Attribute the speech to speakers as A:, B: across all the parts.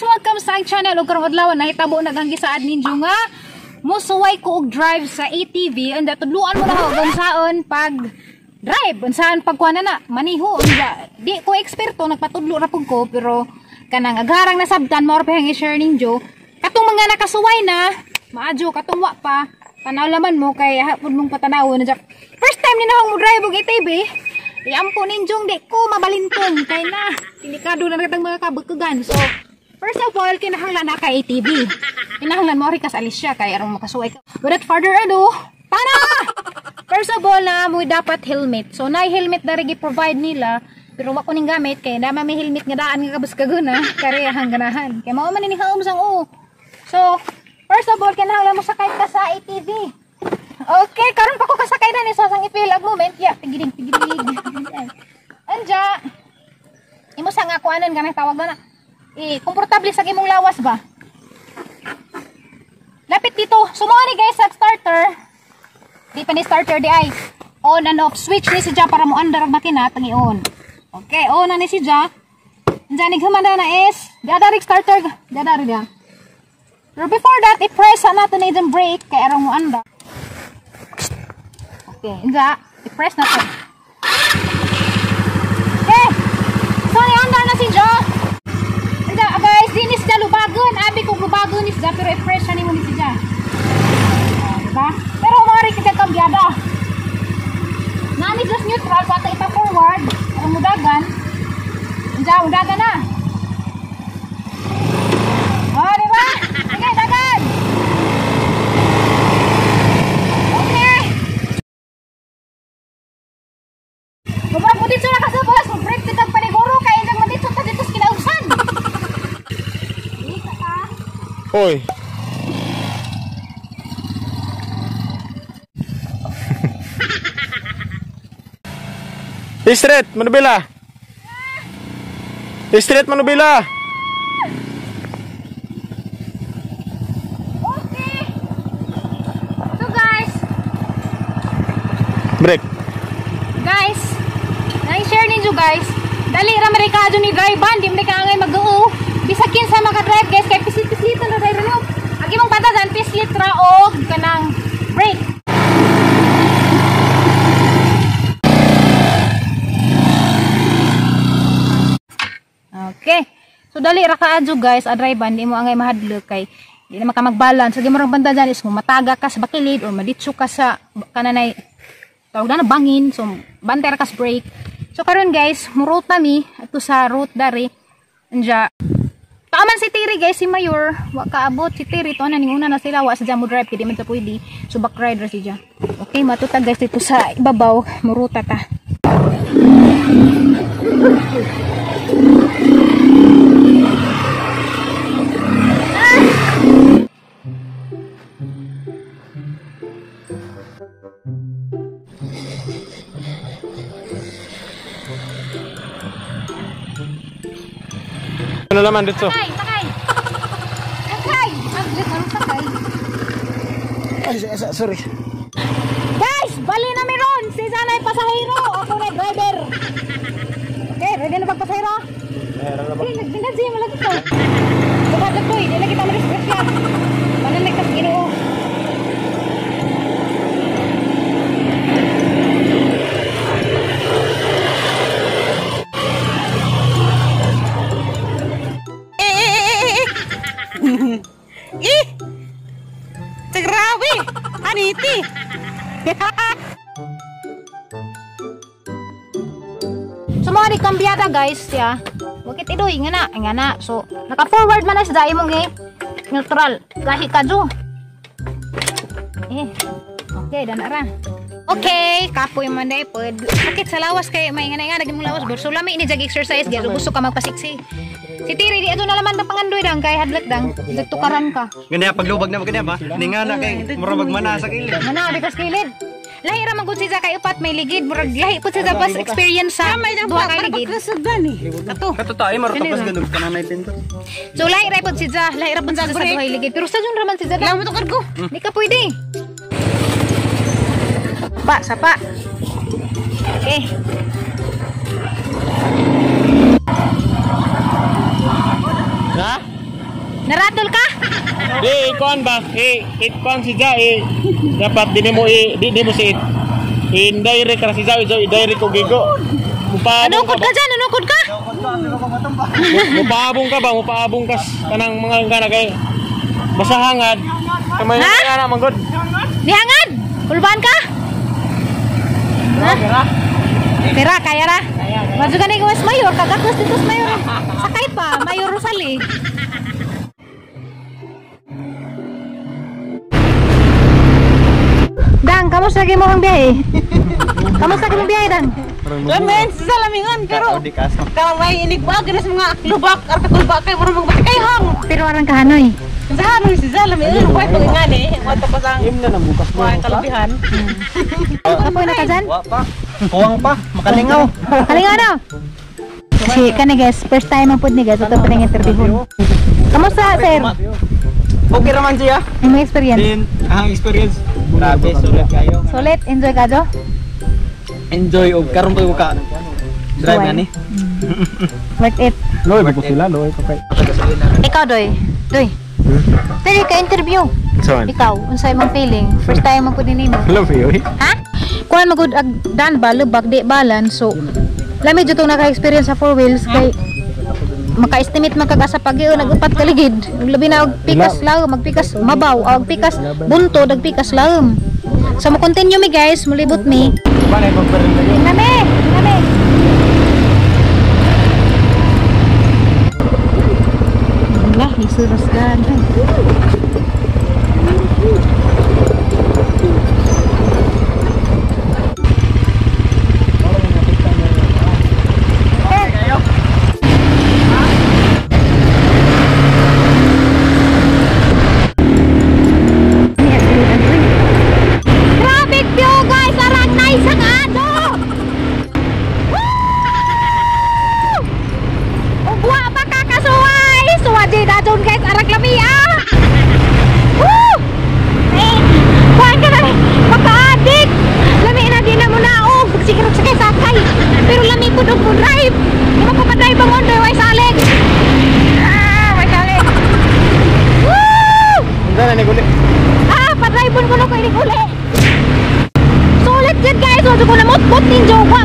A: welcome sa ang channel. O karong adlaw nahitabo naganggi sa ninyo nga musuway ko og drive sa ATV and tudluan mo na ho unsaon pag drive, unsaon pagkuana na maniho unsa. Di ko eksperto, nagpatudlo ra pud ko pero kanang agharang na sabtan mo ra i-share ninyo. Katong mga nakasuway na, maadyo katong wa pa tanaw laman mo kay hapon mong patanawon. First time ni na mo drive og ATV. Iampo ninjong di ko mabalintong kay na delikado na katang mga kabagkugan. So first of all, kinahanglan na ka ATV. Kinahanglan mo rin kas Alicia kay arong makasuway ka. Without further ado, tara! First of all na mo dapat helmet. So na helmet na rin provide nila. Pero wako ning gamit kay naman may helmet nga daan nga kabus kaguna karehang ganahan. Kay mao man ni haom sang So first of all, kinahanglan mo sakay ka sa ATV. Okay, karon pa ko kasakay na ni sa sang ipilag moment. Yeah, pigilig. Anja. Imo sa nga kuanan ganang tawag na. Komportable sa imong lawas ba? Lapit dito. Sumo ni guys sa starter. Di pa ni starter di ay. On and off switch ni si Ja para mo andar ang makina tangi on. Okay, on na ni si Ja. Anja ni gamanda na is dadarig starter. Dadarig dia. Pero before that, i-press na natin na yung brake kay arong mo andar. Okay, anja, i-press na ito. Okay, so i-andar na si Jo. Anja, guys, di ni siya lubagon. Abi kong lubagon ni siya, pero i-press siya ni mo ni siya. Diba? Pero umari kita kambyada. Nani just neutral, pata ipa-forward. Ang mudagan. Anja, mudagan na. Oh, diba? Okay, dagan. Bubara po dito na kasabas, mag-break dito ang paniguro, kaya hindi mo dito sa dito kinausan. Dito ka.
B: Hoy. Street, Manubila. Street, Manubila.
A: Okay. So guys.
B: Break.
A: Guys. Na-share ninyo guys. Dali ra marikado ni drive-ban, di man ka angay mag-oo. Bisakin sa maka-drive guys, kay pislit-pislit na drive no. Agi mong patagan pislit ra og kanang brake. Okay. So dali ra kaadyo guys, a drive-ban di mo angay mahadlok kay di na maka mag-balance. Agi mo rang banda dyan is kung mataga ka sa bakilid or maditso ka sa kananay tawag na bangin, so banter kas brake. So karon guys, murot na mi ato sa route dari. Anja. Taaman si Tiri guys, si Mayor, wa kaabot si Tiri to na ning una na sila wa sa jamo drive kay di man ta pwede. So back rider siya. Okay, matutag guys dito sa ibabaw, muruta ta.
B: Ano naman dito?
A: Sakay! Sakay! Aglit, anong sakay?
B: Ay, sorry.
A: Guys! Bali na meron! Si Sanay pasahero! Ako na driver! Okay, ready na pagpasahero? Okay, nagbinadzi mo lang ito. Bukadag ko, hindi na kita ma-respect yan. Manalig ka sa ginoo.
C: Grabe! Aniti!
A: So mga di kambyada guys, ya. Bakit idoy nga na. So naka-forward man na sa dai mong neutral. Gahi ka jo. Okay, danara. Okay, kapoy man day pod. Sakit sa lawas kay may nga daging mong lawas bro. So lami ini jag exercise dia. Gusto ka magpasiksi. Si Tiri di ato na laman ng pangandoy dang kay hadlak dang. Dagtukaran ka.
D: Ganyan paglubag na maganda ba? Ninga na kay murag magmana sa kilid.
A: Mana bikas kilid. Lahi ra man gud siya kay upat may ligid murag lahi pud siya pas experience sa duha kay ligid.
D: Kato tayo maro tapos ganun kananay pinto.
A: So lahi ra pud siya, lahi ra pud sa duha kay ligid. Pero sa jung raman siya. Lahi mo to kargo. Di ka pwede. Sapa. Okay.
B: Ha?
A: Naratol ka?
B: Ikuan ba? Ikuan si Ja dapat di mo si indirect ka si Ja, indirect ko gigo.
A: Anukod ka dyan, anukod ka?
B: Mupaabong ka kanang mga kana kay basahangad. Kamay na manggod.
A: Nihangad? Kulbaan ka? Ha? Tira, kaya ra? Maju ka na yung West Mayor, kagakos dito sa Mayor. Sakay pa, Mayor Rosali. Dang, kamusta lagi mo ang biyahe? Kamusta lagi mo biyahe, Dang?
C: Lamin, sa lamingan, pero kalau may inigbag na sa mga lubak, at kulbak kayo, marunong magkayhang.
A: Pero warang kahanoy.
C: Sa hanoy si Zalamin, huwag ito nga ni, huwag ito pa sa huwag kalabihan.
A: Kapoy na ka dyan?
D: Kuwang pa, makalingaw.
A: Kalingaw na! Si kani guys, first time ang pud ni guys, ito pa ng interview. Kamusta, sir?
D: Okay naman siya.
A: Yung mga experience?
D: Ang experience. Grabe, sulit kayo.
A: Sulit, enjoy ka, Jo?
D: Enjoy og karon ko ka. Drive na ni.
A: Worth it.
B: Loy ba ko sila, loy ko kay.
A: Ikaw, Doy. Doy. Dali ka interview.
B: Saan?
A: Ikaw, unsay mong feeling? First time mo pud ni mo.
B: Love you.
A: Ha? Kuan magud ag dan ba lubak di balance so lami jud tong naka-experience sa four wheels kay maka-estimate man kag sa pag-iyo nag-upat ka ligid. Labi na og pikas laom, magpikas mabaw, og pikas bunto, dag pikas laom. So mo continue mi guys, mulibot mi. Nami, nami. Lah, isuros gan.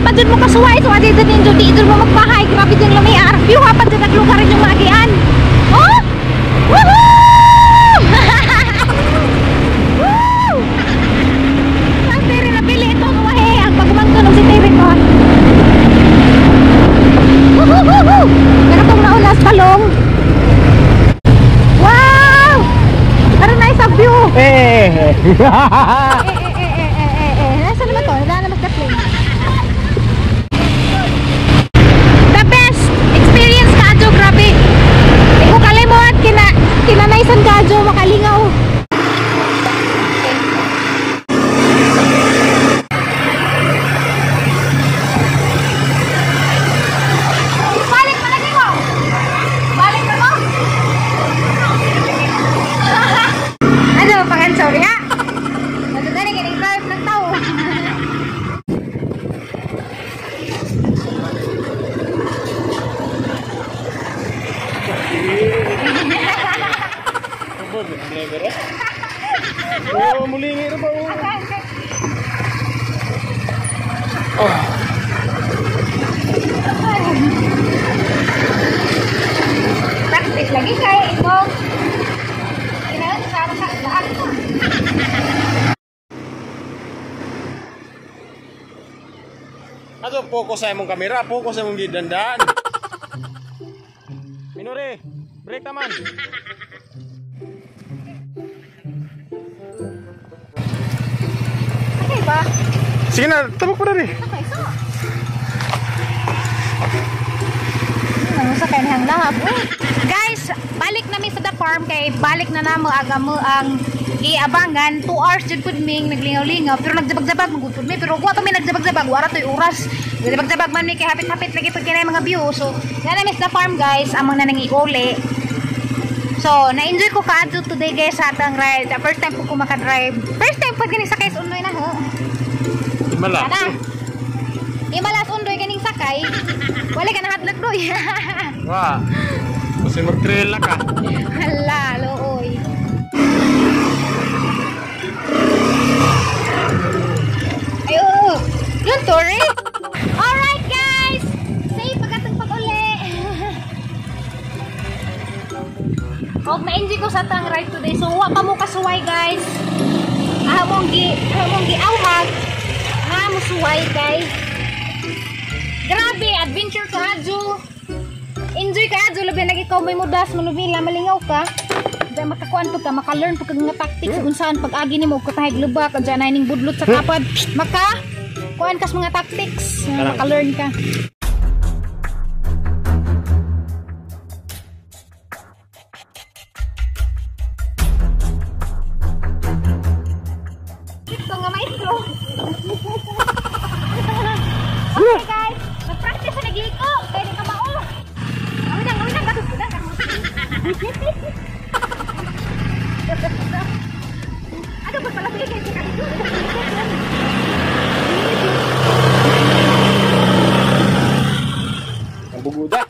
A: Pagod mo kasuway, so adi din yung di mo magpahay, grabe din lumiar. View ha, pag naglugar yung magian. Oh! Woohoo! Woo! Ang tiri na pili ito, wahe, ang pagmangtunog si tiri ko. Woohoo! Nakatong naulas palong. Wow! Pero nice ang view. Nasa naman to? Wala naman ka-play. Grabe. Di ko kalimot kinanaysan ka Jo makalingaw. Balik pa lagi mo. Balik pa mo. Ano pangan sorry ha. Madali kini drive ng tao.
B: Oh, mulingi na ba? Oh.
A: Taktik lagi kayak itu. Kailangan sa lahat.
B: Ato focus sa imong kamera, focus sa imong gidandaan. Minore, break taman.
A: Okay ba?
B: Sige na, tabok pa na rin.
A: Okay, so. Sa kanihang lahab. Guys, balik namin sa the farm kay balik na namo aga mo ang iabangan 2 hours jud pud ming naglingaw-lingaw pero nagjabag-jabag magud mi pero wa pa mi nagjabag-jabag wala toy oras. Nagjabag-jabag man mi kay hapit-hapit lagi pud kinay mga view. So, yan na sa farm guys, among na nang iuli. So, na-enjoy ko kaadto today guys sa atang ride. The first time ko maka-drive. First time pud gani sakay sa undoy na ho.
B: Malas.
A: Imalas undoy ganing sakay. Wala ka na hadlok doy.
B: Wah. Kasi mag-trail ka.
A: Hala, looy. Ay, oo. Yun, Tori. Alright, guys. Safe pagkatong pag-uli. Og na-enjoy ko sa tang ride today. So, wa pa mo kasuway, guys. Ahamong gi-awhag. Nga mo suway, guys. Grabe, adventure ka, Adjo. Enjoy ka, Adjo. Labi lagi ikaw may mudas, manubila, malingaw ka. Dahil makakuan po ka, maka-learn po ka nga tactics kung saan pag-agi ni mo, katahig lubak, at dyan ay ning budlot sa kapad. Kuan kas mga tactics, maka-learn ka. Ito nga maestro. Okay guys, mag-practice sa nag-iiko. Kaya di ka mao. Gawin lang, gawin. Ano ba pala bigay ka ito?
B: Ang buguda.